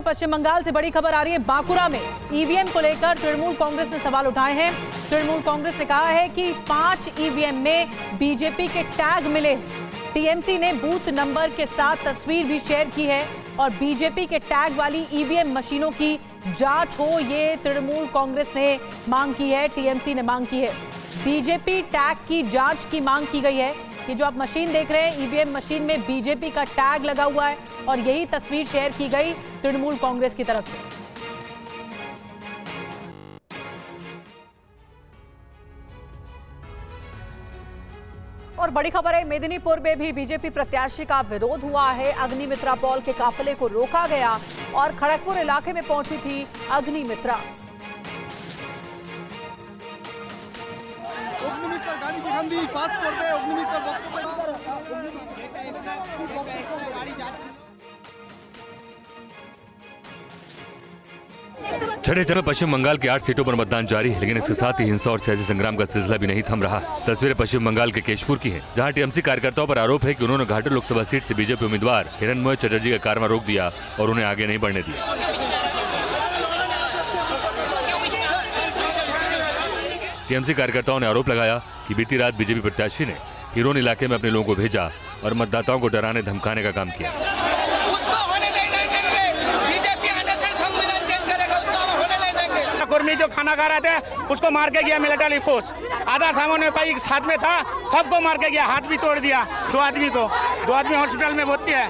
पश्चिम बंगाल से बड़ी खबर आ रही है। बांकुरा में ईवीएम को लेकर तृणमूल कांग्रेस ने सवाल उठाए हैं। तृणमूल कांग्रेस ने कहा है कि 5 ईवीएम में बीजेपी के टैग मिले। टीएमसी ने बूथ नंबर के साथ तस्वीर भी शेयर की है और बीजेपी के टैग वाली ईवीएम मशीनों की जांच हो, ये तृणमूल कांग्रेस ने मांग की है। टीएमसी ने मांग की है। बीजेपी टैग की जांच की मांग की गई है। ये जो आप मशीन देख रहे हैं, ईवीएम मशीन में बीजेपी का टैग लगा हुआ है और यही तस्वीर शेयर की गई तृणमूल कांग्रेस की तरफ से। और बड़ी खबर है, मेदिनीपुर में भी बीजेपी प्रत्याशी का विरोध हुआ है। अग्निमित्रा पॉल के काफिले को रोका गया और खड़गपुर इलाके में पहुंची थी अग्निमित्रा। छठे चरण पश्चिम बंगाल की 8 सीटों पर मतदान जारी है, लेकिन इसके साथ ही हिंसा और सियासी संग्राम का सिलसिला भी नहीं थम रहा। तस्वीरें पश्चिम बंगाल के केशपुर की हैं, जहां टीएमसी कार्यकर्ताओं पर आरोप है कि उन्होंने घाटोल लोकसभा सीट से बीजेपी उम्मीदवार हिरणमय चटर्जी का कारवां रोक दिया और उन्हें आगे नहीं बढ़ने दिया। टीएमसी कार्यकर्ताओं ने आरोप लगाया कि बीती रात बीजेपी प्रत्याशी ने हिरोन इलाके में अपने लोगों को भेजा और मतदाताओं को डराने धमकाने का काम किया। कुर्मी जो खाना खा रहे थे उसको मार के गया मिलिट्री फोर्स। आधा सामान में साथ में था, सबको मार के गया, हाथ भी तोड़ दिया। 2 आदमी हॉस्पिटल में भर्ती है।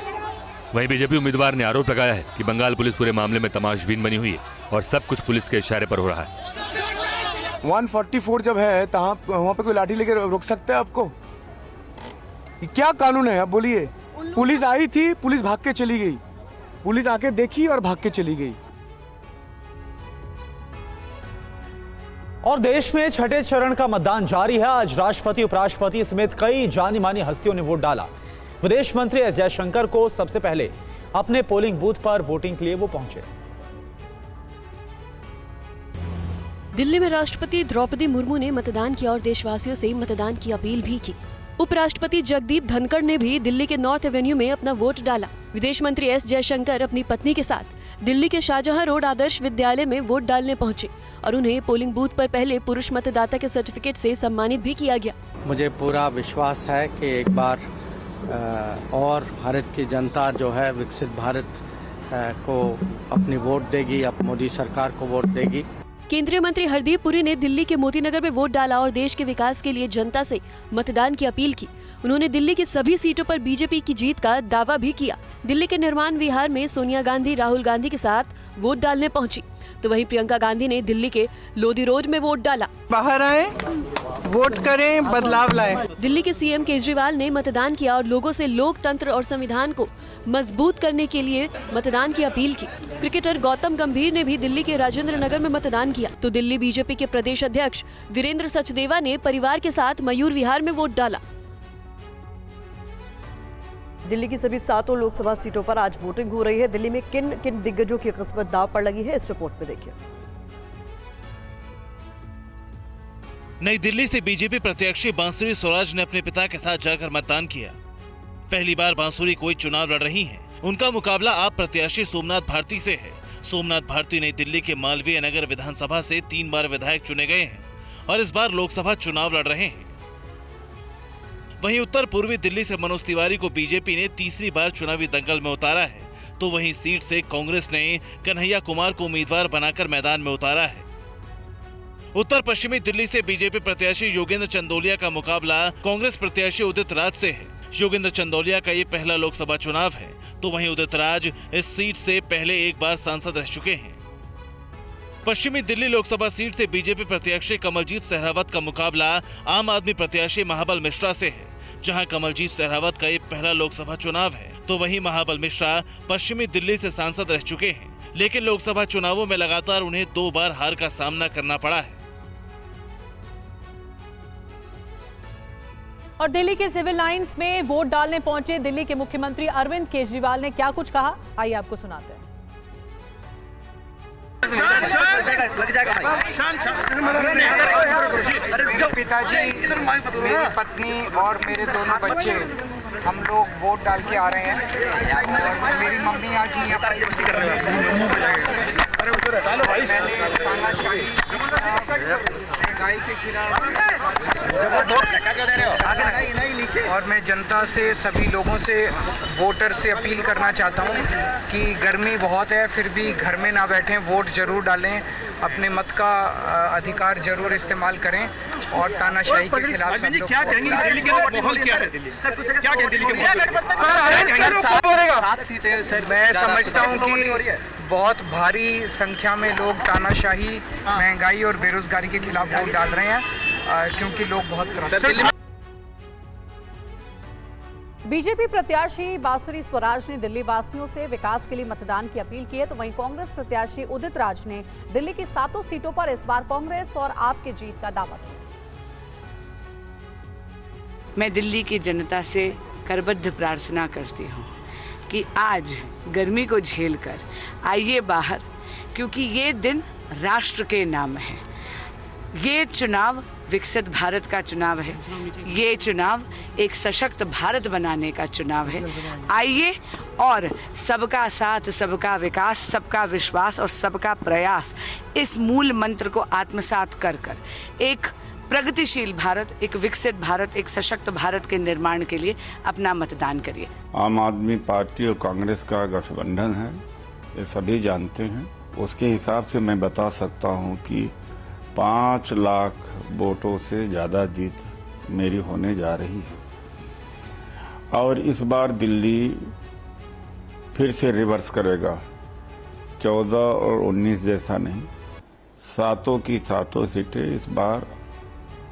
वहीं बीजेपी उम्मीदवार ने आरोप लगाया है कि बंगाल पुलिस पूरे मामले में तमाशबीन बनी हुई है और सब कुछ पुलिस के इशारे पर हो रहा है। 144 जब है तो वहाँ पे कोई लाठी लेकर रोक सकते हैं आपको? क्या कानून है, आप बोलिए। पुलिस आई थी, पुलिस भाग के चली गई, पुलिस आके देखी और भाग के चली गई। और देश में छठे चरण का मतदान जारी है। आज राष्ट्रपति, उपराष्ट्रपति समेत कई जानी मानी हस्तियों ने वोट डाला। विदेश मंत्री एस जयशंकर को सबसे पहले अपने पोलिंग बूथ पर वोटिंग के लिए वो पहुंचे। दिल्ली में राष्ट्रपति द्रौपदी मुर्मू ने मतदान किया और देशवासियों से मतदान की अपील भी की। उपराष्ट्रपति जगदीप धनखड़ ने भी दिल्ली के नॉर्थ एवेन्यू में अपना वोट डाला। विदेश मंत्री एस जयशंकर अपनी पत्नी के साथ दिल्ली के शाहजहां रोड आदर्श विद्यालय में वोट डालने पहुंचे और उन्हें पोलिंग बूथ पर पहले पुरुष मतदाता के सर्टिफिकेट से सम्मानित भी किया गया। मुझे पूरा विश्वास है कि एक बार और भारत की जनता जो है विकसित भारत को अपनी वोट देगी, अब मोदी सरकार को वोट देगी। केंद्रीय मंत्री हरदीप पुरी ने दिल्ली के मोती नगर में वोट डाला और देश के विकास के लिए जनता से मतदान की अपील की। उन्होंने दिल्ली की सभी सीटों पर बीजेपी की जीत का दावा भी किया। दिल्ली के निर्माण विहार में सोनिया गांधी राहुल गांधी के साथ वोट डालने पहुंची, तो वहीं प्रियंका गांधी ने दिल्ली के लोधी रोड में वोट डाला। बाहर आए, वोट करें, बदलाव लाएं। दिल्ली के सीएम केजरीवाल ने मतदान किया और लोगों से लोकतंत्र और संविधान को मजबूत करने के लिए मतदान की अपील की। क्रिकेटर गौतम गंभीर ने भी दिल्ली के राजेंद्र नगर में मतदान किया, तो दिल्ली बीजेपी के प्रदेश अध्यक्ष वीरेंद्र सचदेवा ने परिवार के साथ मयूर विहार में वोट डाला। दिल्ली की सभी 7 लोकसभा सीटों पर आज वोटिंग हो रही है। दिल्ली में किन किन दिग्गजों की किस्मत दांव पर लगी है, इस रिपोर्ट में देखिए। नई दिल्ली से बीजेपी प्रत्याशी बांसुरी स्वराज ने अपने पिता के साथ जाकर मतदान किया। पहली बार बांसुरी कोई चुनाव लड़ रही हैं। उनका मुकाबला आप प्रत्याशी सोमनाथ भारती से है। सोमनाथ भारती नई दिल्ली के मालवीय नगर विधानसभा से 3 बार विधायक चुने गए हैं और इस बार लोकसभा चुनाव लड़ रहे हैं। वहीं उत्तर पूर्वी दिल्ली से मनोज तिवारी को बीजेपी ने तीसरी बार चुनावी दंगल में उतारा है, तो वहीं सीट से कांग्रेस ने कन्हैया कुमार को उम्मीदवार बनाकर मैदान में उतारा है। उत्तर पश्चिमी दिल्ली से बीजेपी प्रत्याशी योगेंद्र चंदोलिया का मुकाबला कांग्रेस प्रत्याशी उदित राज से है। योगेंद्र चंदोलिया का ये पहला लोकसभा चुनाव है, तो वहीं उदित राज इस सीट से पहले एक बार सांसद रह चुके हैं। पश्चिमी दिल्ली लोकसभा सीट से बीजेपी प्रत्याशी कमलजीत सहरावत का मुकाबला आम आदमी प्रत्याशी महाबल मिश्रा से है। जहां कमलजीत सहरावत का ये पहला लोकसभा चुनाव है, तो वहीं महाबल मिश्रा पश्चिमी दिल्ली से सांसद रह चुके हैं, लेकिन लोकसभा चुनावों में लगातार उन्हें 2 बार हार का सामना करना पड़ा है। और दिल्ली के सिविल लाइंस में वोट डालने पहुंचे दिल्ली के मुख्यमंत्री अरविंद केजरीवाल ने क्या कुछ कहा, आइए आपको सुनाते हैं। पिताजी, मेरी पत्नी और मेरे दोनों बच्चे, हम लोग वोट डाल के आ रहे हैं और मेरी मम्मी आज यहाँ पर महंगाई के खिलाफ और मैं जनता से, सभी लोगों से, वोटर से अपील करना चाहता हूँ कि गर्मी बहुत है, फिर भी घर में ना बैठें, वोट जरूर डालें, अपने मत का अधिकार जरूर इस्तेमाल करें और तानाशाही के खिलाफ सब लोग क्या कहेंगे? दिल्ली के माहौल क्या है? क्या कहेंगे दिल्ली के माहौल? मैं समझता हूँ कि बहुत भारी संख्या में लोग तानाशाही, महंगाई और बेरोजगारी के खिलाफ वोट डाल रहे हैं क्योंकि लोग बहुत त्रस्त हैं। बीजेपी प्रत्याशी बांसुरी स्वराज ने दिल्ली वासियों से विकास के लिए मतदान की अपील की है, तो वहीं कांग्रेस प्रत्याशी उदित राज ने दिल्ली की 7 सीटों पर इस बार कांग्रेस और आप की जीत का दावा किया। मैं दिल्ली की जनता से करबद्ध प्रार्थना करती हूँ कि आज गर्मी को झेलकर आइए बाहर, क्योंकि ये दिन राष्ट्र के नाम है। ये चुनाव विकसित भारत का चुनाव है, ये चुनाव एक सशक्त भारत बनाने का चुनाव है। आइए और सबका साथ, सबका विकास, सबका विश्वास और सबका प्रयास, इस मूल मंत्र को आत्मसात कर एक प्रगतिशील भारत, एक विकसित भारत, एक सशक्त भारत के निर्माण के लिए अपना मतदान करिए। आम आदमी पार्टी और कांग्रेस का गठबंधन है, ये सभी जानते हैं। उसके हिसाब से मैं बता सकता हूं कि 5 लाख वोटों से ज़्यादा जीत मेरी होने जा रही है और इस बार दिल्ली फिर से रिवर्स करेगा। 14 और 19 जैसा नहीं, 7 की 7 सीटें इस बार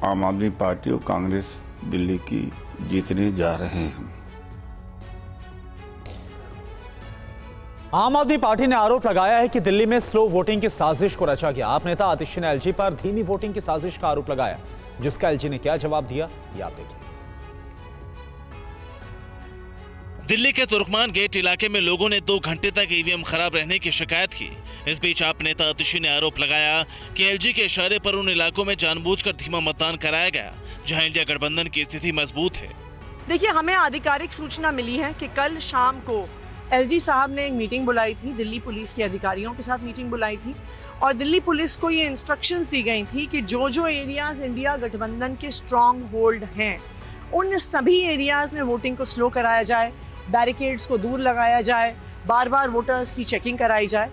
आम आदमी पार्टी और कांग्रेस दिल्ली की जीतने जा रहे हैं। आम आदमी पार्टी ने आरोप लगाया है कि दिल्ली में स्लो वोटिंग की साजिश को रचा गया। आप नेता आतिशी ने एलजी पर धीमी वोटिंग की साजिश का आरोप लगाया, जिसका एलजी ने क्या जवाब दिया, ये आप देखिए। दिल्ली के तुर्कमान गेट इलाके में लोगों ने 2 घंटे तक ईवीएम खराब रहने की शिकायत की। इस बीच आप नेता आतिशी ने आरोप लगाया कि एलजी के इशारे पर उन इलाकों में जानबूझकर धीमा मतदान कराया गया जहां इंडिया गठबंधन की स्थिति मजबूत है। देखिए, हमें आधिकारिक सूचना मिली है कि कल शाम को एलजी साहब ने एक मीटिंग बुलाई थी, दिल्ली पुलिस के अधिकारियों के साथ मीटिंग बुलाई थी और दिल्ली पुलिस को ये इंस्ट्रक्शंस दी गई थी कि जो जो एरियाज इंडिया गठबंधन के स्ट्रॉन्ग होल्ड हैं, उन सभी एरियाज में वोटिंग को स्लो कराया जाए, बैरिकेड्स को दूर लगाया जाए, बार बार वोटर्स की चेकिंग कराई जाए।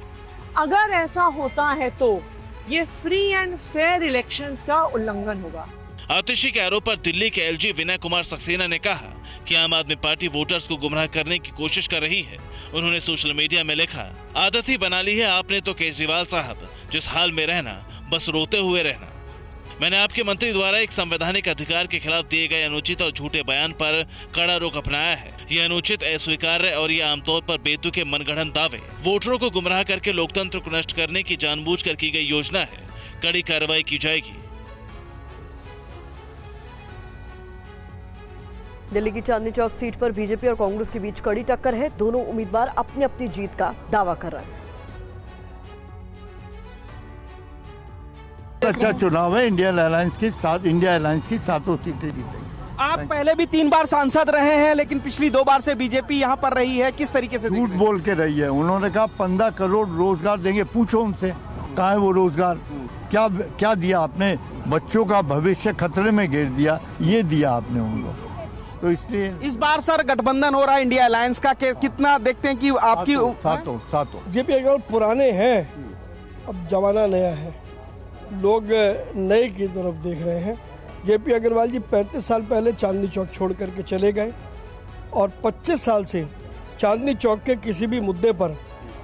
अगर ऐसा होता है तो ये फ्री एंड फेयर इलेक्शंस का उल्लंघन होगा। आतिशी के आरोप पर दिल्ली के एलजी विनय कुमार सक्सेना ने कहा कि आम आदमी पार्टी वोटर्स को गुमराह करने की कोशिश कर रही है। उन्होंने सोशल मीडिया में लिखा, आदत ही बना ली है आपने तो केजरीवाल साहब, जिस हाल में रहना बस रोते हुए रहना। मैंने आपके मंत्री द्वारा एक संवैधानिक अधिकार के खिलाफ दिए गए अनुचित और झूठे बयान पर कड़ा रुख अपनाया है। ये अनुचित, अस्वीकार्य और ये आमतौर पर बेतुके मनगढ़ंत दावे, वोटरों को गुमराह करके लोकतंत्र को नष्ट करने की जानबूझकर की गई योजना है। कड़ी कार्रवाई की जाएगी। दिल्ली की चांदनी चौक सीट पर बीजेपी और कांग्रेस के बीच कड़ी टक्कर है। दोनों उम्मीदवार अपनी अपनी जीत का दावा कर रहे हैं। अच्छा चुनाव है, इंडिया अलायंस की 7 सीटें जीतेंगी। आप पहले भी 3 बार सांसद रहे हैं, लेकिन पिछली 2 बार से बीजेपी यहाँ पर रही है, किस तरीके से? झूठ बोल के रही है। उन्होंने कहा 15 करोड़ रोजगार देंगे। पूछो उनसे कहाँ है वो रोजगार, क्या दिया आपने? बच्चों का भविष्य खतरे में घेर दिया, ये दिया आपने उनको। तो इसलिए इस बार सर गठबंधन हो रहा है इंडिया अलायंस का, कितना देखते हैं कि आपकी सातों जेपी अगर पुराने हैं, अब जमाना नया है, लोग नए की तरफ देख रहे हैं। जेपी अग्रवाल जी 35 साल पहले चांदनी चौक छोड़ करके चले गए और 25 साल से चांदनी चौक के किसी भी मुद्दे पर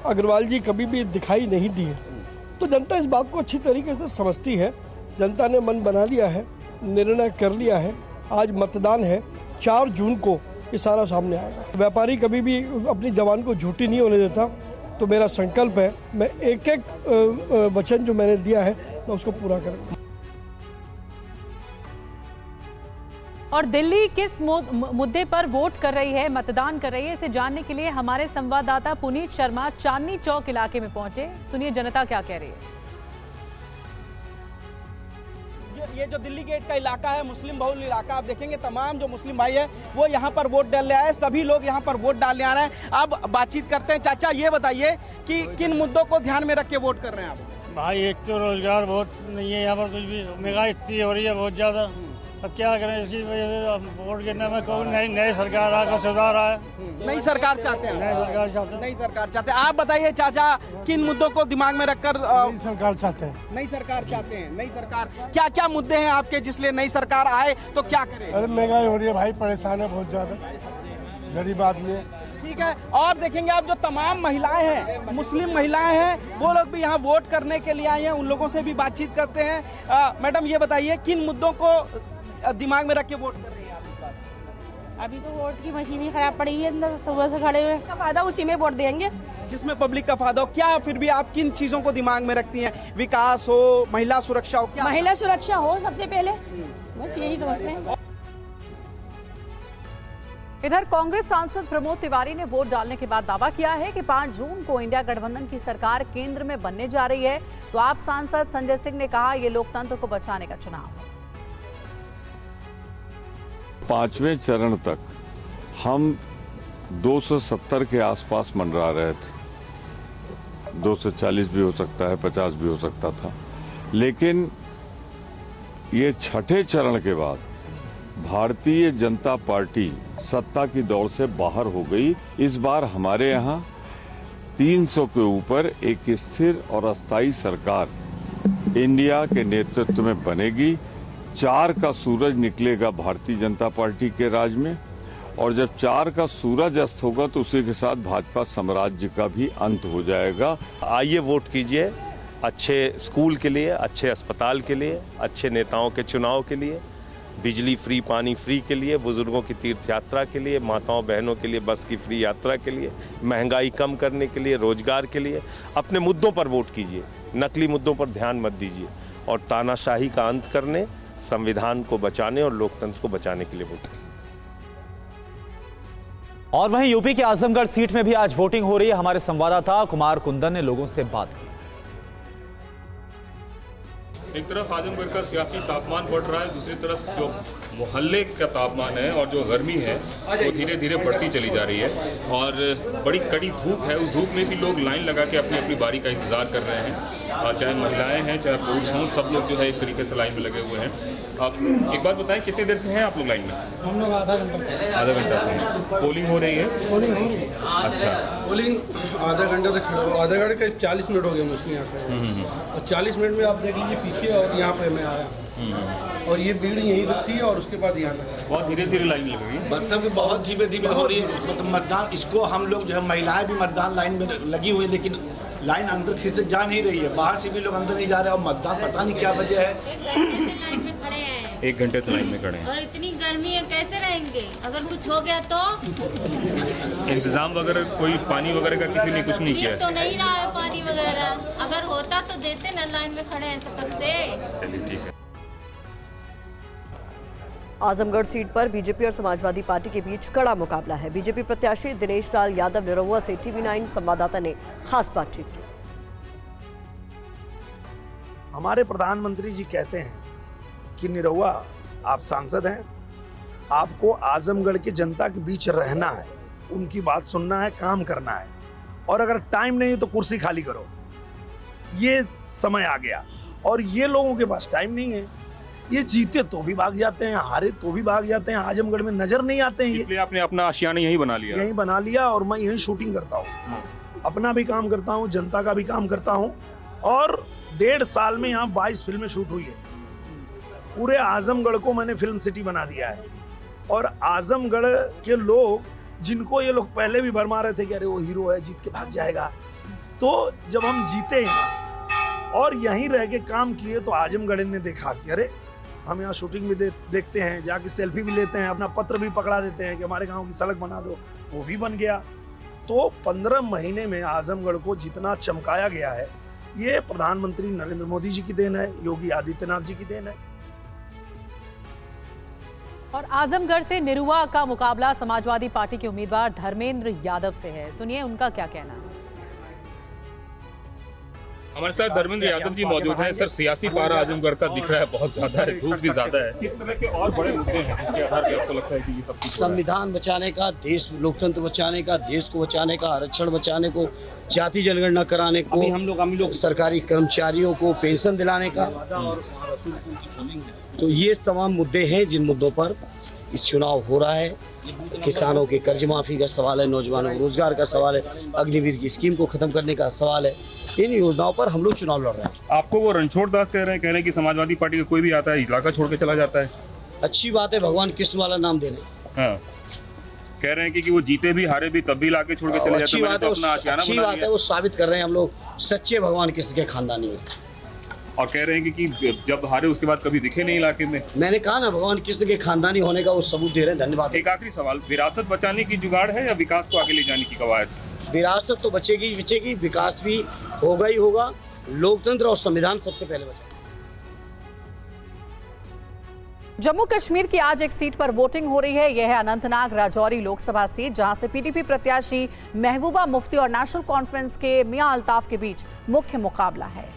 अग्रवाल जी कभी भी दिखाई नहीं दिए। तो जनता इस बात को अच्छी तरीके से समझती है। जनता ने मन बना लिया है, निर्णय कर लिया है। आज मतदान है, 4 जून को ये सारा सामने आएगा। व्यापारी कभी भी अपनी जबान को झूठी नहीं होने देता। तो मेरा संकल्प है, मैं एक वचन जो मैंने दिया है मैं उसको पूरा करूंगा। और दिल्ली किस मुद्दे पर वोट कर रही है, मतदान कर रही है, इसे जानने के लिए हमारे संवाददाता पुनीत शर्मा चांदनी चौक इलाके में पहुंचे। सुनिए जनता क्या कह रही है। ये जो दिल्ली गेट का इलाका है, मुस्लिम बहुल इलाका, आप देखेंगे तमाम जो मुस्लिम भाई है वो यहाँ पर वोट डालने आए हैं। सभी लोग यहाँ पर वोट डालने आ रहे हैं। अब बातचीत करते हैं। चाचा ये बताइए कि किन मुद्दों को ध्यान में रख के वोट कर रहे हैं आप? भाई एक तो रोजगार बहुत नहीं है यहाँ पर, कुछ भी महंगाई इतनी हो रही है बहुत ज़्यादा। अब क्या करें, इसकी वजह से वोट गिरने में कोई नई सरकार आकर सुधार आए। नई सरकार चाहते हैं, नई सरकार चाहते हैं, नई सरकार चाहते हैं। आप बताइए चाचा, किन मुद्दों को दिमाग में रखकर सरकार चाहते हैं? नई सरकार चाहते हैं। नई सरकार, क्या क्या मुद्दे हैं आपके जिसलिए नई सरकार आए तो क्या करें? अरे महंगाई हो रही है भाई, परेशान है बहुत ज़्यादा, गरीब आदमी है। ठीक है, और देखेंगे आप जो तमाम महिलाएं हैं, मुस्लिम महिलाएं हैं, वो लोग भी यहाँ वोट करने के लिए आई हैं, उन लोगों से भी बातचीत करते हैं। मैडम ये बताइए, किन मुद्दों को दिमाग में रख के वोट कर रही हैं आप इस बार? अभी तो वोट की मशीन ही खराब पड़ी हुई है, अंदर सुबह से खड़े हुए। का फायदा उसी में वोट देंगे जिसमें पब्लिक का फायदा हो। क्या फिर भी आप किन चीजों को दिमाग में रखती हैं? विकास हो, महिला सुरक्षा हो, क्या? महिला सुरक्षा हो सबसे पहले, बस यही समझते हैं। इधर कांग्रेस सांसद प्रमोद तिवारी ने वोट डालने के बाद दावा किया है कि 5 जून को इंडिया गठबंधन की सरकार केंद्र में बनने जा रही है। तो आप सांसद संजय सिंह ने कहा, ये लोकतंत्र को बचाने का चुनाव है। 5वें चरण तक हम 270 के आसपास मंडरा रहे थे। 240 भी हो सकता है, 50 भी हो सकता था, लेकिन ये 6ठे चरण के बाद भारतीय जनता पार्टी सत्ता की दौड़ से बाहर हो गई। इस बार हमारे यहाँ 300 के ऊपर एक स्थिर और अस्थायी सरकार इंडिया के नेतृत्व में बनेगी। 4 का सूरज निकलेगा भारतीय जनता पार्टी के राज में, और जब 4 का सूरज अस्त होगा तो उसी के साथ भाजपा साम्राज्य का भी अंत हो जाएगा। आइए वोट कीजिए, अच्छे स्कूल के लिए, अच्छे अस्पताल के लिए, अच्छे नेताओं के चुनाव के लिए, बिजली फ्री, पानी फ्री के लिए, बुजुर्गों की तीर्थ यात्रा के लिए, माताओं बहनों के लिए बस की फ्री यात्रा के लिए, महंगाई कम करने के लिए, रोजगार के लिए। अपने मुद्दों पर वोट कीजिए, नकली मुद्दों पर ध्यान मत दीजिए, और तानाशाही का अंत करने, संविधान को बचाने और लोकतंत्र को बचाने के लिए वोट कीजिए। और वहीं यूपी के आजमगढ़ सीट में भी आज वोटिंग हो रही है। हमारे संवाददाता कुमार कुंदन ने लोगों से बात की। एक तरफ आजमगढ़ का सियासी तापमान बढ़ रहा है, दूसरी तरफ जो मोहल्ले का तापमान है और जो गर्मी है वो धीरे धीरे बढ़ती चली जा रही है, और बड़ी कड़ी धूप है। उस धूप में भी लोग लाइन लगा के अपनी अपनी बारी का इंतजार कर रहे हैं, चाहे महिलाएं हैं चाहे पुरुष हों, सब लोग जो है एक तरीके से लाइन में लगे हुए हैं। आप एक बात बताएं, कितनी देर से हैं आप लोग लाइन में? हम लोग आधा घंटा से। पोलिंग हो रही है? पोलिंग हो रही है। अच्छा, पोलिंग आधा घंटे तक खड़े हो, आधा घंटे के 40 मिनट हो गए मुझे यहाँ पे, और 40 मिनट में आप देख लीजिए पीछे, और यहाँ पे मैं आया, और ये भीड़ यहीं रुकती है और उसके बाद यहाँ तक बहुत धीरे धीरे लाइन लग रही है। मतलब कि बहुत धीरे धीरे हो रही है। मतलब मतदान, इसको हम लोग जो है महिलाएं भी मतदान लाइन में लगी हुई है, लेकिन लाइन अंदर खींच जा नहीं रही है, बाहर से भी लोग अंदर नहीं जा रहे, और मतदान पता नहीं क्या वजह है। 1 घंटे से लाइन में खड़े हैं, और इतनी गर्मी है, कैसे रहेंगे? अगर कुछ हो गया तो इंतजाम वगैरह कोई पानी वगैरह का किसी ने कुछ नहीं किया? तो नहीं रहा है पानी वगैरह, अगर होता तो देते ना, लाइन में खड़े हैं तो कब से। चलिए ठीक है। आजमगढ़ सीट पर बीजेपी और समाजवादी पार्टी के बीच कड़ा मुकाबला है। बीजेपी प्रत्याशी दिनेश लाल यादव निरहुआ से TV9 संवाददाता ने खास बातचीत की। हमारे प्रधानमंत्री जी कहते हैं कि निरहुआ, आप सांसद हैं, आपको आजमगढ़ की जनता के बीच रहना है, उनकी बात सुनना है, काम करना है, और अगर टाइम नहीं है तो कुर्सी खाली करो। ये समय आ गया, और ये लोगों के पास टाइम नहीं है। ये जीते तो भी भाग जाते हैं, हारे तो भी भाग जाते हैं, आजमगढ़ में नजर नहीं आते हैं। इसलिए आपने अपना आशियाना यहीं बना लिया? यहीं बना लिया, और मैं यहीं शूटिंग करता हूँ, अपना भी काम करता हूँ, जनता का भी काम करता हूँ, और 1.5 साल में यहाँ 22 फिल्में शूट हुई है। पूरे आजमगढ़ को मैंने फिल्म सिटी बना दिया है, और आजमगढ़ के लोग, जिनको ये लोग पहले भी भरमा रहे थे कि अरे वो हीरो है, जीत के भाग जाएगा, तो जब हम जीते हैं और यहीं रह के काम किए तो आजमगढ़ ने देखा कि अरे हम यहाँ शूटिंग भी देखते हैं, जाके सेल्फी भी लेते हैं, अपना पत्र भी पकड़ा देते हैं कि हमारे गांव की सड़क बना दो, वो भी बन गया। तो 15 महीने में आजमगढ़ को जितना चमकाया गया है, ये प्रधानमंत्री नरेंद्र मोदी जी की देन है, योगी आदित्यनाथ जी की देन है। और आजमगढ़ से निरुआ का मुकाबला समाजवादी पार्टी के उम्मीदवार धर्मेंद्र यादव से है। सुनिए उनका क्या कहना है। हमारे साथ धर्मेंद्र यादव जी मौजूद हैं। सर, सियासी पारा आजमगढ़ का दिख रहा है, बहुत ज्यादा है, धूप भी ज्यादा है। किस तरह के और बड़े मुद्दे हैं जिसके आधार पर आपको लगता है कि ये सब कुछ? संविधान बचाने का, देश लोकतंत्र बचाने का, देश को बचाने का, आरक्षण बचाने को, जाति जनगणना कराने को, हम लोग सरकारी कर्मचारियों को पेंशन दिलाने का। तो ये तमाम मुद्दे हैं जिन मुद्दों पर इस चुनाव हो रहा है। किसानों के कर्ज माफी का सवाल है, नौजवानों को रोजगार का सवाल है, अग्निवीर की स्कीम को खत्म करने का सवाल है। इन योजनाओं पर हम लोग चुनाव लड़ रहे हैं। आपको वो रणछोड़ दास कह रहे हैं कि समाजवादी पार्टी का कोई भी आता है इलाका छोड़ के चला जाता है। अच्छी बात है, भगवान कृष्ण वाला नाम देने। हाँ, कह रहे हैं कि वो जीते भी हारे भी तब भी लाके छोड़ के चले जाते हैं। अच्छी बात है, वो साबित कर रहे हैं हम लोग सच्चे भगवान कृष्ण के खानदानी में। और कह रहे हैं कि जब हारे उसके बाद कभी दिखे नहीं इलाके में। मैंने कहा ना, भगवान कृष्ण के खानदानी होने का वो सबूत दे रहे हैं। धन्यवाद। एक आखिरी सवाल, विरासत बचाने की जुगाड़ है या विकास को आगे ले जाने की कवायद? विरासत तो बचेगी, विकास भी होगा ही होगा। लोकतंत्र और संविधान सबसे पहले बचेगा। जम्मू कश्मीर की आज एक सीट पर वोटिंग हो रही है। यह है अनंतनाग राजौरी लोकसभा सीट, जहां से पीडीपी प्रत्याशी महबूबा मुफ्ती और नेशनल कॉन्फ्रेंस के मियां अल्ताफ के बीच मुख्य मुकाबला है।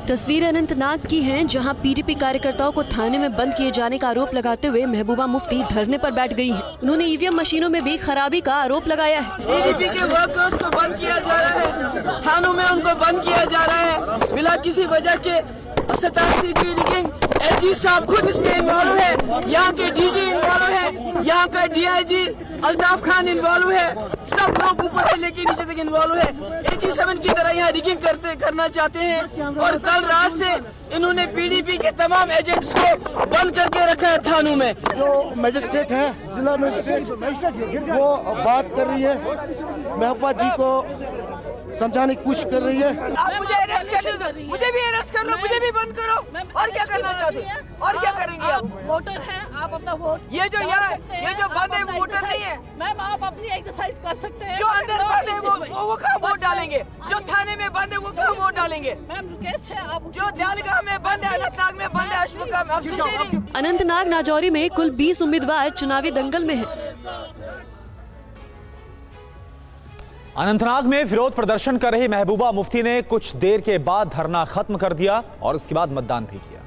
तस्वीरें अनंतनाग की हैं, जहां पीडीपी कार्यकर्ताओं को थाने में बंद किए जाने का आरोप लगाते हुए महबूबा मुफ्ती धरने पर बैठ गई हैं। उन्होंने ईवीएम मशीनों में भी खराबी का आरोप लगाया है। पीडीपी के वर्कर्स को बंद किया जा रहा है, थानों में उनको बंद किया जा रहा है बिना किसी वजह के। 87 की रिगिंग, एसजी साहब खुद इसमें इन्वॉल्व है, यहाँ के डीजी इन्वॉल्व है, यहाँ का डीआईजी अल्ताफ खान इन्वॉल्व है, सब लोग ऊपर से लेके नीचे तक इन्वॉल्व है। 87 की तरह यहाँ रिगिंग करना चाहते हैं। और कल रात से इन्होंने पीडीपी के तमाम एजेंट्स को बंद करके रखा है थानों में। जो मजिस्ट्रेट है, जिला मजिस्ट्रेट, वो बात कर रही है, महबूबा जी को समझाने की कोशिश कर रही है। आप मुझे अरेस्ट कर लो, मुझे भी अरेस्ट कर लो, मुझे भी बंद करो। और क्या करना चाहते हैं? और क्या करेंगे? आप वोटर हैं, आप अपना वोट, ये जो बंद है वो वोटर नहीं है। मैम, आप अपनी एक्सरसाइज कर सकते हैं। जो अंदर बंद है वो कहाँ वोट डालेंगे? जो थाने में बंद है वो कहाँ वोट डालेंगे? मैम, रिक्वेस्ट है, आप जो दयालगाह में बंद है, अनंतनाग में बंद है, अशोका में, आप सुनते नहीं। अनंतनाग राजौरी में कुल 20 उम्मीदवार चुनावी दंगल में हैं। अनंतनाग में विरोध प्रदर्शन कर रही महबूबा मुफ्ती ने कुछ देर के बाद धरना खत्म कर दिया और उसके बाद मतदान भी किया।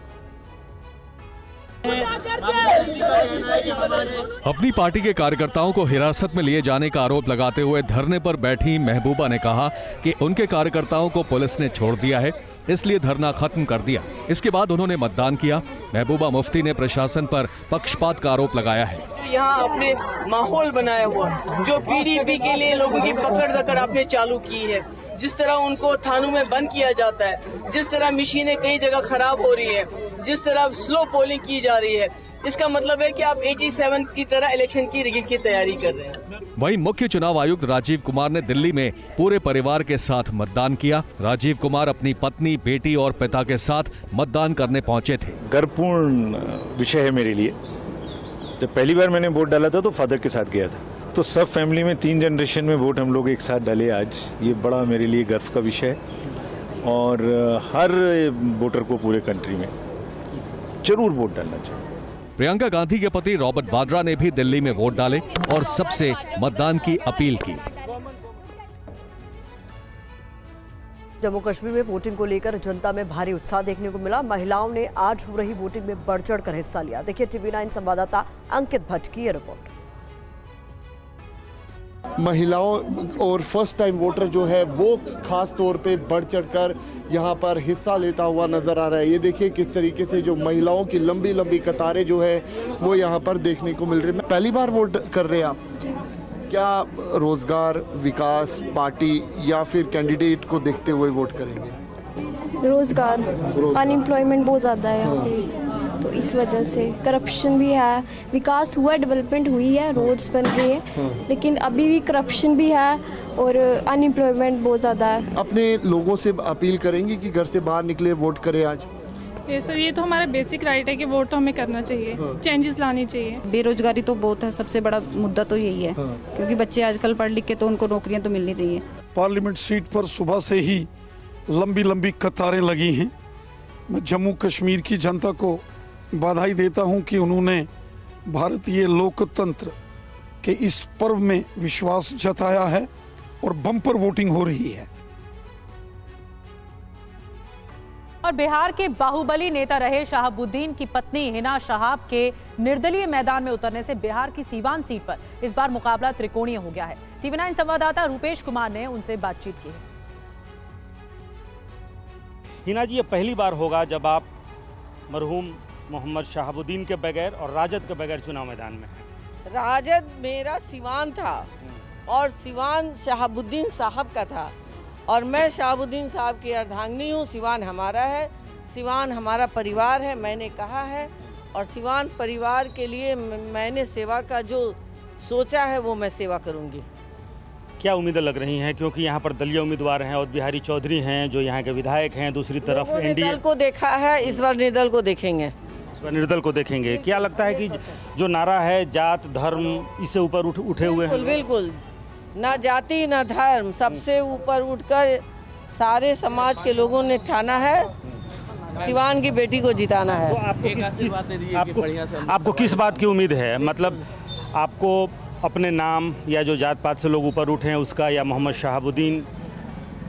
अपनी पार्टी के कार्यकर्ताओं को हिरासत में लिए जाने का आरोप लगाते हुए धरने पर बैठी महबूबा ने कहा कि उनके कार्यकर्ताओं को पुलिस ने छोड़ दिया है, इसलिए धरना खत्म कर दिया। इसके बाद उन्होंने मतदान किया। महबूबा मुफ्ती ने प्रशासन पर पक्षपात का आरोप लगाया है। यहाँ आपने माहौल बनाया हुआ, जो पीडीपी के लिए लोगों की पकड़ दकड़ आपने चालू की है, जिस तरह उनको थानों में बंद किया जाता है, जिस तरह मशीनें कई जगह खराब हो रही है, जिस तरह स्लो पोलिंग की जा रही है, इसका मतलब है कि आप 87 की तरह इलेक्शन की रिगिंग की तैयारी कर रहे हैं। वहीं मुख्य चुनाव आयुक्त राजीव कुमार ने दिल्ली में पूरे परिवार के साथ मतदान किया। राजीव कुमार अपनी पत्नी, बेटी और पिता के साथ मतदान करने पहुंचे थे। गर्वपूर्ण विषय है मेरे लिए। जब पहली बार मैंने वोट डाला था तो फादर के साथ गया था, तो सब फैमिली में 3 जनरेशन में वोट हम लोग एक साथ डाले आज। ये बड़ा मेरे लिए गर्व का विषय है और हर वोटर को पूरे कंट्री में जरूर वोट डालना चाहिए। प्रियंका गांधी के पति रॉबर्ट वाड्रा ने भी दिल्ली में वोट डाले और सबसे मतदान की अपील की। जम्मू कश्मीर में वोटिंग को लेकर जनता में भारी उत्साह देखने को मिला। महिलाओं ने आज हो रही वोटिंग में बढ़ चढ़कर हिस्सा लिया। देखिए TV9 संवाददाता अंकित भट्ट की ये रिपोर्ट। महिलाओं और फर्स्ट टाइम वोटर जो है वो खास तौर पे बढ़ चढ़कर यहाँ पर हिस्सा लेता हुआ नजर आ रहा है। ये देखिए किस तरीके से जो महिलाओं की लंबी लंबी कतारें जो है वो यहाँ पर देखने को मिल रही है। पहली बार वोट कर रहे हैं आप, क्या रोजगार, विकास, पार्टी या फिर कैंडिडेट को देखते हुए वोट करेंगे? रोजगार, अनएम्प्लॉयमेंट बहुत ज़्यादा है यहाँ पे, तो इस वजह से करप्शन भी है। विकास हुआ, डेवलपमेंट हुई है, रोड्स बन रही है, लेकिन अभी भी करप्शन भी है और अनएम्प्लॉयमेंट बहुत ज़्यादा है। अपने लोगों से अपील करेंगे कि घर से बाहर निकले, वोट करें आज? ये सर, ये तो हमारा बेसिक राइट है कि वोट तो हमें करना चाहिए, चेंजेस लानी चाहिए। बेरोजगारी तो बहुत है, सबसे बड़ा मुद्दा तो यही है, क्योंकि बच्चे आजकल पढ़ लिख के तो उनको नौकरियां तो मिल नहीं रही है। पार्लियामेंट सीट पर सुबह से ही लंबी लंबी कतारें लगी हैं। मैं जम्मू कश्मीर की जनता को बधाई देता हूं कि उन्होंने भारतीय लोकतंत्र के इस पर्व में विश्वास जताया है और बम्पर वोटिंग हो रही है। और बिहार के बाहुबली नेता रहे शहाबुद्दीन की पत्नी हिना शहाब के निर्दलीय मैदान में उतरने से बिहार की सीवान सीट पर इस बार मुकाबला त्रिकोणीय हो गया है। टीवी 9 संवाददाता रूपेश कुमार ने उनसे बातचीत की है। हिना जी, ये पहली बार होगा जब आप मरहूम मोहम्मद शहाबुद्दीन के बगैर और राजद के बगैर चुनाव मैदान में हैं। राजद मेरा सिवान था और सिवान शहाबुद्दीन साहब का था और मैं शहाबुद्दीन साहब की अर्धांगिनी हूँ। सिवान हमारा है, सिवान हमारा परिवार है, मैंने कहा है, और सिवान परिवार के लिए मैंने सेवा का जो सोचा है वो मैं सेवा करूँगी। क्या उम्मीदें लग रही हैं, क्योंकि यहाँ पर दलीय उम्मीदवार हैं और बिहारी चौधरी हैं जो यहाँ के विधायक हैं, दूसरी तरफ एनडीए को देखा है, इस बार निर्दल को देखेंगे। इस बार निर्दल को देखेंगे। क्या लगता है कि जो नारा है जात धर्म इससे ऊपर उठे हुए हैं? बिल्कुल, ना जाति ना धर्म, सबसे ऊपर उठकर सारे समाज के लोगों ने ठाना है सिवान की बेटी को जिताना है। तो आपको किस बात की उम्मीद है? मतलब आपको अपने नाम या जो जात पात से लोग ऊपर उठे हैं उसका, या मोहम्मद शहाबुद्दीन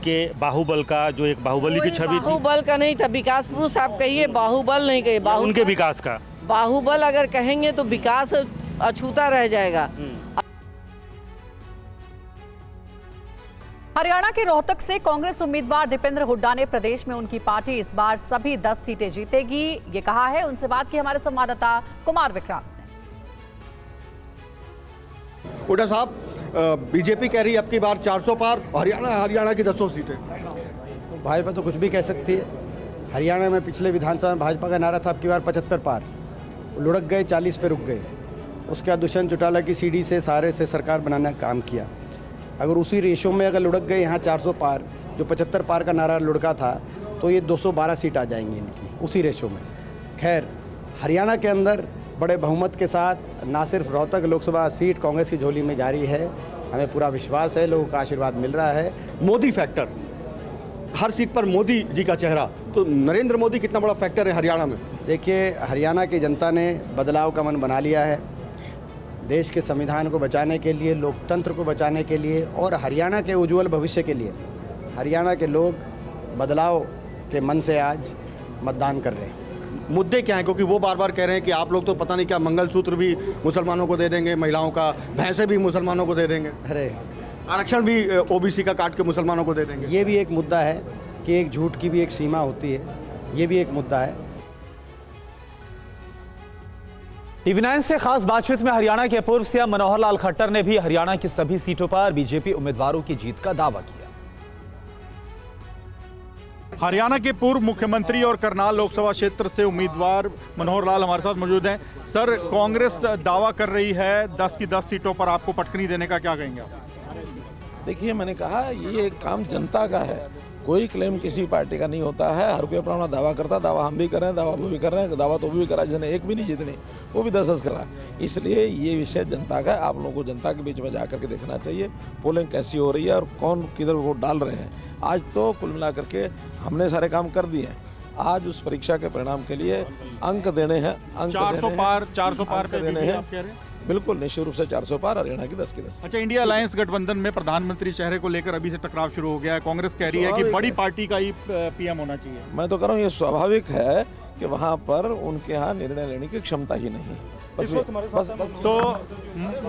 के बाहुबल का, जो एक बाहुबली की छवि थी? बाहुबल का नहीं था, विकास पुरुष आप कहिए, बाहुबल नहीं कहिए। उनके विकास का बाहुबल अगर कहेंगे तो विकास अछूता रह जाएगा। हरियाणा के रोहतक से कांग्रेस उम्मीदवार दीपेंद्र हुड्डा ने प्रदेश में उनकी पार्टी इस बार सभी 10 सीटें जीतेगी, ये कहा है। उनसे बात की हमारे संवाददाता कुमार विक्रांत ने। हुड्डा साहब, बीजेपी कह रही है अब की बार 400 पार, हरियाणा की 10 सीटें। भाजपा तो कुछ भी कह सकती है। हरियाणा में पिछले विधानसभा में भाजपा का नारा था अब की बार 75 पार, लुढ़क गए, 40 पे रुक गए। उसके बाद दुष्यंत चौटाला की सीढ़ी से सहारे से सरकार बनाने का काम किया। अगर उसी रेशो में अगर लुढ़क गए यहाँ 400 पार, जो 75 पार का नारा लुढ़का था, तो ये 212 सीट आ जाएंगी इनकी उसी रेशो में। खैर, हरियाणा के अंदर बड़े बहुमत के साथ ना सिर्फ रोहतक लोकसभा सीट कांग्रेस की झोली में जारी है, हमें पूरा विश्वास है, लोगों का आशीर्वाद मिल रहा है। मोदी फैक्टर, हर सीट पर मोदी जी का चेहरा, तो नरेंद्र मोदी कितना बड़ा फैक्टर है हरियाणा में? देखिए, हरियाणा की जनता ने बदलाव का मन बना लिया है। देश के संविधान को बचाने के लिए, लोकतंत्र को बचाने के लिए और हरियाणा के उज्जवल भविष्य के लिए हरियाणा के लोग बदलाव के मन से आज मतदान कर रहे हैं। मुद्दे क्या हैं? क्योंकि वो बार बार कह रहे हैं कि आप लोग तो पता नहीं क्या मंगलसूत्र भी मुसलमानों को दे देंगे, महिलाओं का भैंसे भी मुसलमानों को दे देंगे, अरे आरक्षण भी ओबीसी का काट के मुसलमानों को दे देंगे। ये भी एक मुद्दा है कि एक झूठ की भी एक सीमा होती है, ये भी एक मुद्दा है। टीवी 9 से खास बातचीत में हरियाणा के पूर्व सीएम मनोहर लाल खट्टर ने भी हरियाणा की सभी सीटों पर बीजेपी उम्मीदवारों की जीत का दावा किया। हरियाणा के पूर्व मुख्यमंत्री और करनाल लोकसभा क्षेत्र से उम्मीदवार मनोहर लाल हमारे साथ मौजूद हैं। सर, कांग्रेस दावा कर रही है 10 की 10 सीटों पर आपको पटकनी देने का, क्या कहेंगे आप? देखिए, मैंने कहा ये काम जनता का है, कोई क्लेम किसी पार्टी का नहीं होता है। हर कोई अपना दावा करता है, दावा हम भी कर रहे हैं, दावा वो भी कर रहे हैं, दावा तो भी करा, जिसने एक भी नहीं जीतनी वो भी 10 करा। इसलिए ये विषय जनता का है, आप लोगों को जनता के बीच में जा करके देखना चाहिए पोलिंग कैसी हो रही है और कौन किधर वोट डाल रहे हैं। आज तो कुल मिला करके हमने सारे काम कर दिए हैं। आज उस परीक्षा के परिणाम के लिए अंक देने हैं, 400 पार पे देने हैं। बिल्कुल निश्चित रूप से 400 पार, हरियाणा की 10 की 10। अच्छा, इंडिया अलायंस गठबंधन में प्रधानमंत्री चेहरे को लेकर अभी से टकराव शुरू हो गया है। कांग्रेस कह रही है कि बड़ी पार्टी का ही पीएम होना चाहिए। मैं तो कह रहा हूँ ये स्वाभाविक है कि वहाँ पर उनके यहाँ निर्णय लेने की क्षमता ही नहीं। तो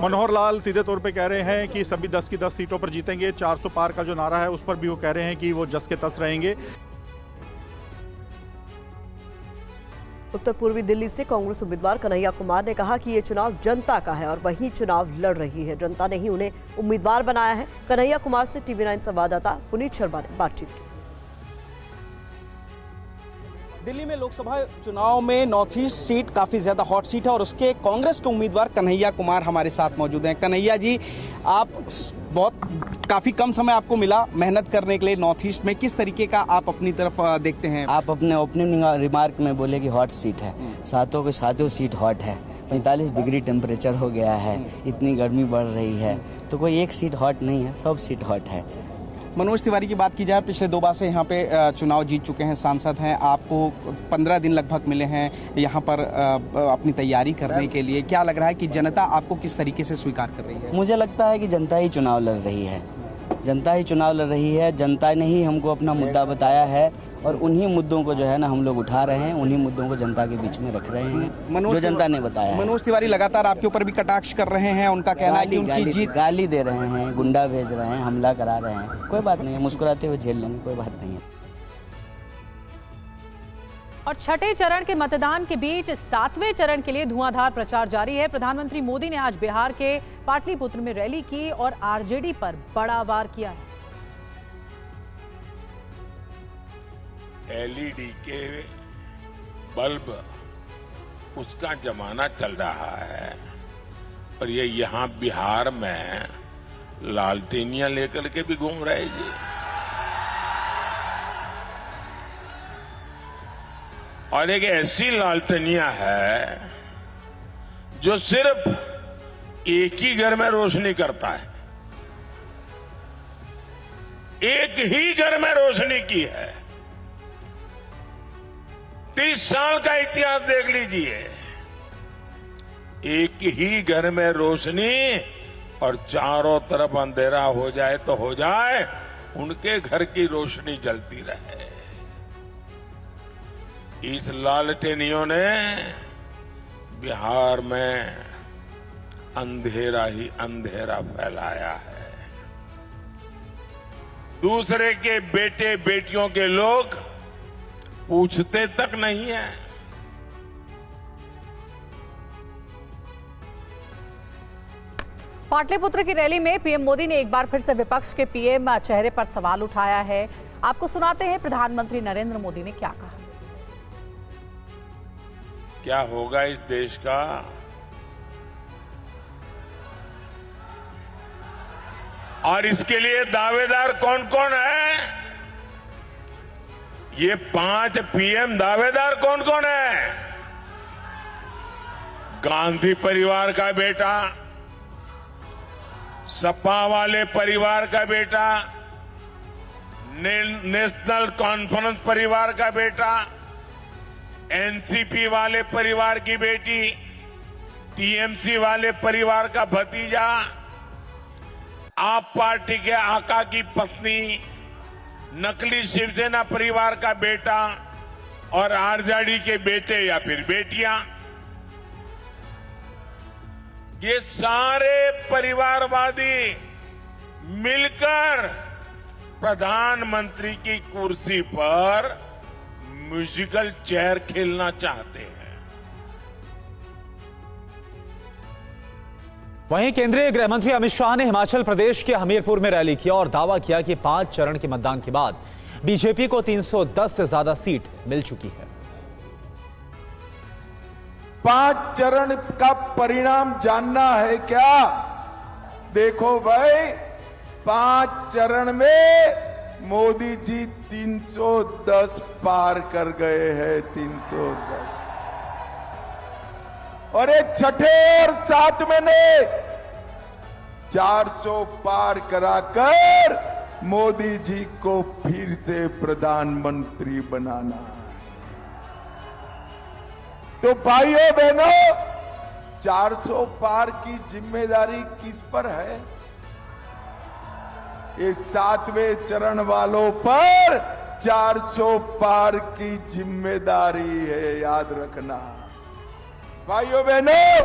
मनोहर लाल सीधे तौर पे कह रहे हैं कि सभी 10 की 10 सीटों पर जीतेंगे। 400 पार का जो नारा है उस पर भी वो कह रहे हैं कि वो जस के तस रहेंगे। उत्तर पूर्वी दिल्ली से कांग्रेस उम्मीदवार कन्हैया कुमार ने कहा कि ये चुनाव जनता का है और वही चुनाव लड़ रही है, जनता ने ही उन्हें उम्मीदवार बनाया है। कन्हैया कुमार से टीवी 9 संवाददाता पुनीत शर्मा ने बातचीत की। दिल्ली में लोकसभा चुनाव में नॉर्थ ईस्ट सीट काफ़ी ज़्यादा हॉट सीट है और उसके कांग्रेस के उम्मीदवार कन्हैया कुमार हमारे साथ मौजूद हैं। कन्हैया जी, आप काफ़ी कम समय आपको मिला मेहनत करने के लिए नॉर्थ ईस्ट में, किस तरीके का आप अपनी तरफ देखते हैं? आप अपने ओपनिंग रिमार्क में बोले कि हॉट सीट है, सातों के सातों सीट हॉट है। 45 डिग्री टेम्परेचर हो गया है, इतनी गर्मी बढ़ रही है, तो कोई एक सीट हॉट नहीं है, सब सीट हॉट है। मनोज तिवारी की बात की जाए, पिछले 2 बार से यहाँ पे चुनाव जीत चुके हैं, सांसद हैं, आपको 15 दिन लगभग मिले हैं यहाँ पर अपनी तैयारी करने के लिए। क्या लग रहा है कि जनता आपको किस तरीके से स्वीकार कर रही है? मुझे लगता है कि जनता ही चुनाव लड़ रही है। जनता ही चुनाव लड़ रही है, जनता ने ही हमको अपना मुद्दा बताया है और उन्हीं मुद्दों को जो है ना हम लोग उठा रहे हैं, उन्हीं मुद्दों को जनता के बीच में रख रहे हैं जो जनता ने बताया। मनोज तिवारी लगातार आपके ऊपर भी कटाक्ष कर रहे हैं, उनका कहना है कि उनकी जीत, गाली दे रहे हैं, गुंडा भेज रहे हैं, हमला करा रहे हैं। कोई बात नहीं है, मुस्कुराते हुए झेल लेंगे, कोई बात नहीं है। और छठे चरण के मतदान के बीच 7वें चरण के लिए धुआंधार प्रचार जारी है। प्रधानमंत्री मोदी ने आज बिहार के पाटलिपुत्र में रैली की और आरजेडी पर बड़ा वार किया है। एलईडी के बल्ब उसका जमाना चल रहा है और ये यहाँ बिहार में लालटेनियां लेकर के भी घूम रहे जी। और एक ऐसी लालटेनियां है जो सिर्फ एक ही घर में रोशनी करता है, एक ही घर में रोशनी की है। 30 साल का इतिहास देख लीजिए, एक ही घर में रोशनी और चारों तरफ अंधेरा हो जाए तो हो जाए, उनके घर की रोशनी जलती रहे। इस लालटेनियों ने बिहार में अंधेरा ही अंधेरा फैलाया है। दूसरे के बेटे बेटियों के लोग पूछते तक नहीं है। पाटलिपुत्र की रैली में पीएम मोदी ने एक बार फिर से विपक्ष के पीएम चेहरे पर सवाल उठाया है। आपको सुनाते हैं प्रधानमंत्री नरेंद्र मोदी ने क्या कहा। क्या होगा इस देश का? और इसके लिए दावेदार कौन कौन है? ये 5 पीएम दावेदार कौन कौन है? गांधी परिवार का बेटा, सपा वाले परिवार का बेटा, नेशनल कॉन्फ्रेंस परिवार का बेटा, एनसीपी वाले परिवार की बेटी, टीएमसी वाले परिवार का भतीजा, आप पार्टी के आका की पत्नी, नकली शिवसेना परिवार का बेटा और आरजेडी के बेटे या फिर बेटियां, ये सारे परिवारवादी मिलकर प्रधानमंत्री की कुर्सी पर म्यूजिकल चेयर खेलना चाहते हैं। वहीं केंद्रीय गृह मंत्री अमित शाह ने हिमाचल प्रदेश के हमीरपुर में रैली की और दावा किया कि 5 चरण के मतदान के बाद बीजेपी को 310 से ज्यादा सीट मिल चुकी है। 5 चरण का परिणाम जानना है क्या? देखो भाई, 5 चरण में मोदी जी 310 पार कर गए हैं, 310। और एक छठे और 7वें ने 400 पार कराकर मोदी जी को फिर से प्रधानमंत्री बनाना। तो भाइयों बहनों, 400 पार की जिम्मेदारी किस पर है? ये 7वें चरण वालों पर 400 पार की जिम्मेदारी है, याद रखना। भाइयों बहनों,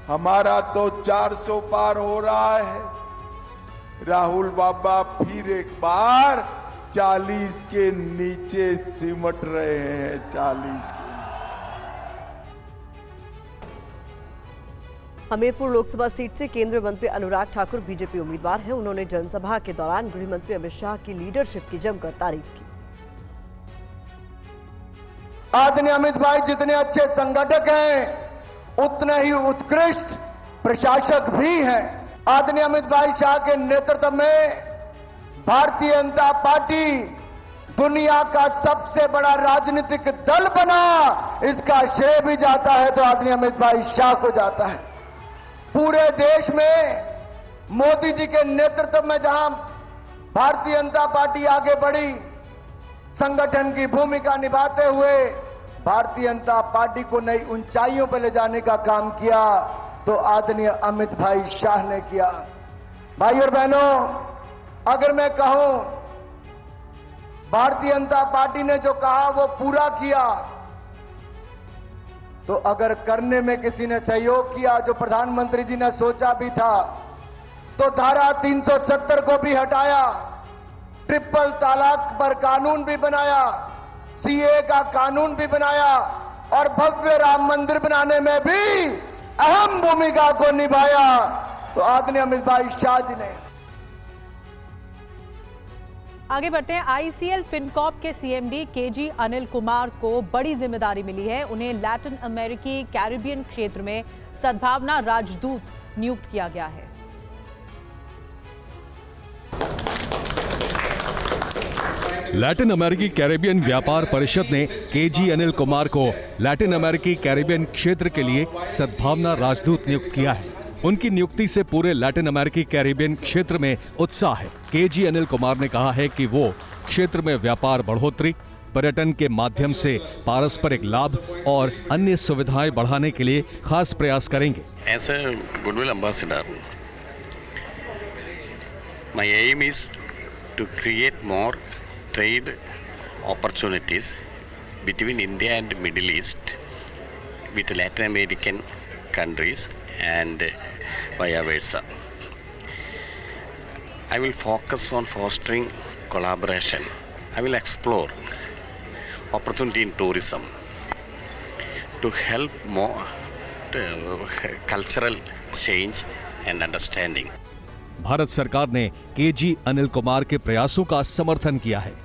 हमारा तो 400 पार हो रहा है। राहुल बाबा फिर एक बार 40 के नीचे सिमट रहे हैं, 40 के। हमीरपुर लोकसभा सीट से केंद्रीय मंत्री अनुराग ठाकुर बीजेपी उम्मीदवार हैं। उन्होंने जनसभा के दौरान गृह मंत्री अमित शाह की लीडरशिप की जमकर तारीफ की। आदरणीय अमित भाई जितने अच्छे संगठक हैं, उतने ही उत्कृष्ट प्रशासक भी हैं। आदरणीय अमित भाई शाह के नेतृत्व में भारतीय जनता पार्टी दुनिया का सबसे बड़ा राजनीतिक दल बना। इसका श्रेय भी जाता है तो आदरणीय अमित भाई शाह को जाता है। पूरे देश में मोदी जी के नेतृत्व में जहां भारतीय जनता पार्टी आगे बढ़ी, संगठन की भूमिका निभाते हुए भारतीय जनता पार्टी को नई ऊंचाइयों पर ले जाने का काम किया, तो आदरणीय अमित भाई शाह ने किया। भाई और बहनों, अगर मैं कहूं भारतीय जनता पार्टी ने जो कहा वो पूरा किया, तो अगर करने में किसी ने सहयोग किया, जो प्रधानमंत्री जी ने सोचा भी था, तो धारा 370 को भी हटाया, ट्रिपल तलाक पर कानून भी बनाया, सीए का कानून भी बनाया और भव्य राम मंदिर बनाने में भी अहम भूमिका को निभाया। तो आदरणीय अमित भाई शाह जी ने। आगे बढ़ते हैं। आईसीएल फिनकॉर्प के सीएमडी केजी अनिल कुमार को बड़ी जिम्मेदारी मिली है। उन्हें लैटिन अमेरिकी कैरिबियन क्षेत्र में सद्भावना राजदूत नियुक्त किया गया है। लैटिन अमेरिकी कैरिबियन व्यापार परिषद ने केजी अनिल कुमार को लैटिन अमेरिकी कैरिबियन क्षेत्र के लिए सद्भावना राजदूत नियुक्त किया है। उनकी नियुक्ति से पूरे लैटिन अमेरिकी कैरिबियन क्षेत्र में उत्साह है। केजी अनिल कुमार ने कहा है कि वो क्षेत्र में व्यापार बढ़ोतरी, पर्यटन के माध्यम से पारस्परिक लाभ और अन्य सुविधाएं बढ़ाने के लिए खास प्रयास करेंगे। As a goodwill ambassador, my aim is to create more trade opportunities between India and Middle East with Latin American countries and vice versa. I will focus on fostering collaboration. I will explore opportunity in tourism to help more cultural change and understanding. Bharat सरकार ने KG Anil Kumar के प्रयासों का समर्थन किया है।